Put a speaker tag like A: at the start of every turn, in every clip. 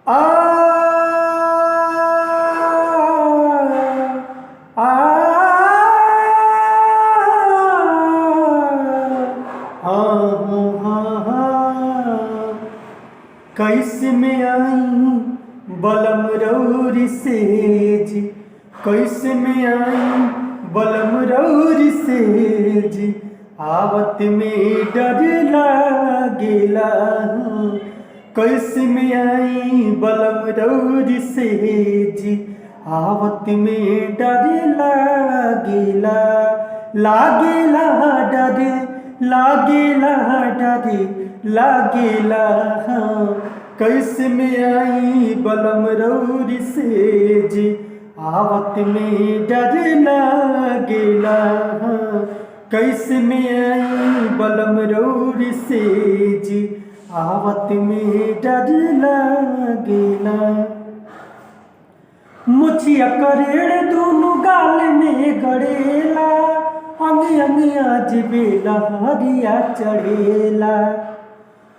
A: आ आ कैसे में आई बलम रौरी सेज, कैसे में आई बलम रौरी सेज, आवत में डर लागेला। कैसे में आई बलम रौरी सेज, आवत में डर लागेला। लागेला डर, लागेला डर, लागेला हाँ। कैसे में आई बलम रौरी सेज, आवत में डर लागेला हाँ। कैसे में आई बलम रौरी सेज, आवत में डर लागेला। मुछिया करेड़ दोनों गाल में गड़ेला, अंग अंग आज बेला हरिया चढ़ेला।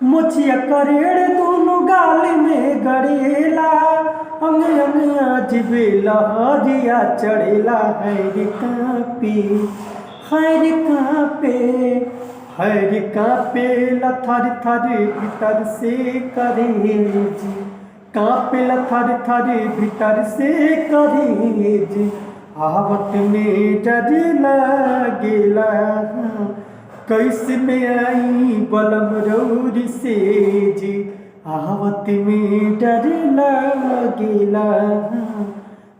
A: मुछिया करेड़ दोनों गाल में गड़ेला, अंग अंग आज बेला हरिया चढ़ेला। हैर कांपे, हैर कांपे, हैर कांपे लथर थर भीतर से करेज, कांपे लथर थर भीतर से करेज, आवत में डर लागेला। कैसे में आई बलम रौरी सेज, आवत में डर लागेला।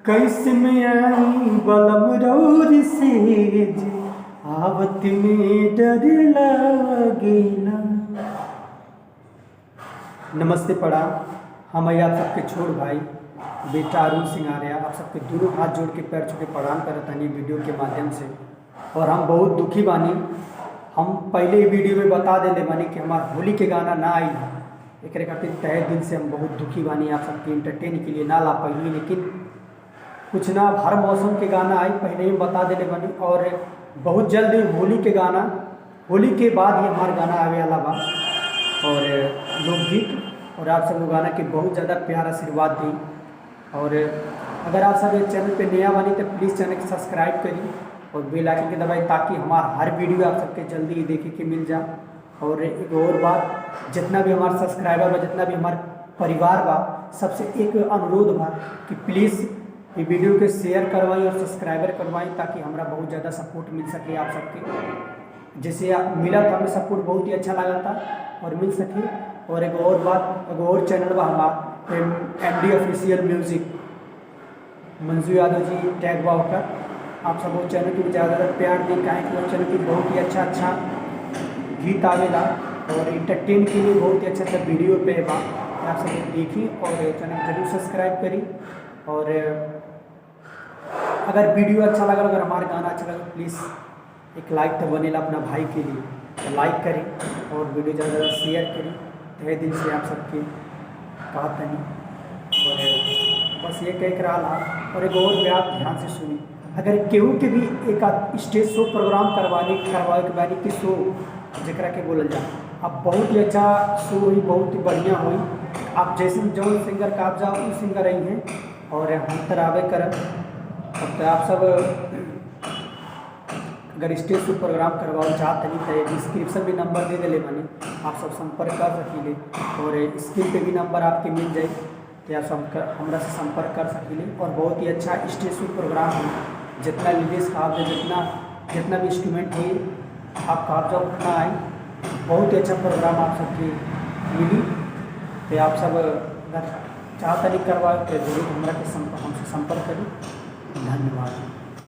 A: कैसे में आई बलम रौरी सेज, आवत में डर लागेला। नमस्ते प्रणाम, हम आप सबके छोड़ भाई बेटा अरुण सिंह आर्या आप सबके दोनों हाथ जोड़ के पैर छू के प्रणाम करत हनी वीडियो के माध्यम से। और हम बहुत दुखी बानी। हम पहले ही वीडियो में बता देले बानी कि हमार होली के गाना ना आई है, एक खातिर तहे दिल से हम बहुत दुखी बानी। आप सबके इंटरटेन के लिए ना ला पाई, लेकिन कुछ ना हर मौसम के गाना आई पहले ही बता देले बानी। और बहुत जल्द होली के गाना, होली के बाद ही हमारा गाना आवे वाला बा। और लोकगीत और आप सब लोग गाना के बहुत ज़्यादा प्यार आशीर्वाद दी। और अगर आप सब इस चैनल पे नया बनी तो प्लीज़ चैनल को सब्सक्राइब करी और बेल आइकन के दबाई, ताकि हमारा हर वीडियो आप सबके जल्दी ही देखे के मिल जाए। और एक और बात, जितना भी हमारे सब्सक्राइबर बा, जितना भी हमारे परिवार बा, सबसे एक अनुरोध बा कि प्लीज़ ये वीडियो के शेयर करवाई और सब्सक्राइबर करवाई, ताकि हमारा बहुत ज़्यादा सपोर्ट मिल सके आप सबके। जैसे आप मिला था हमें सपोर्ट बहुत ही अच्छा लगा था और मिल सके। और एक और बात, एक और चैनल बा हमारा MD official music, Manju Yadav ji tag बा होकर। आप सब वो चैनल की ज़्यादा प्यार दें, काहे कि वो चैनल की बहुत ही अच्छा अच्छा गीत आवेला और इंटरटेन के लिए बहुत ही अच्छा अच्छा वीडियो पे बा। आप सब देखी और चैनल जरूर सब्सक्राइब करी। और अगर वीडियो अच्छा लगा, अगर हमारा गाना अच्छा लगा, प्लीज़ एक लाइक तो बनेला अपना भाई के लिए, तो लाइक करें और वीडियो ज़्यादा ज़्यादा शेयर करें। तहे दिल से आप सबके बात नहीं। और बस ये कह कर रहा। और एक और बात ध्यान से सुनी, अगर केहू के भी एक स्टेज शो प्रोग्राम करवाए के बारे की शो जरा के बोल जाए, अब बहुत ही अच्छा शो हुई, बहुत ही बढ़िया हुई। आप जैसे जो सिंगर का आप जाओ उस सिंगर रही हैं और हम तरावे कर। तो आप सब अगर स्टेज शो प्रोग्राम करवाओ चाहते नहीं तो डिस्क्रिप्शन में नंबर दे दिले बने, आप सब संपर्क कर सकीले। और स्क्रीन पे भी नंबर आपके मिल जाए तो आप हमरा से संपर्क कर सकीले। और बहुत ही अच्छा स्टेज शो प्रोग्राम है, जितना लिरिक्स का आप जितना भी इंस्ट्रूमेंट है आप कागज उतना आए, बहुत ही अच्छा प्रोग्राम आप सबके मिली। तो आप सब अगर चाहते नहीं करवा तो जरूर हमरा के हमसे संपर्क करें। धन्यवाद।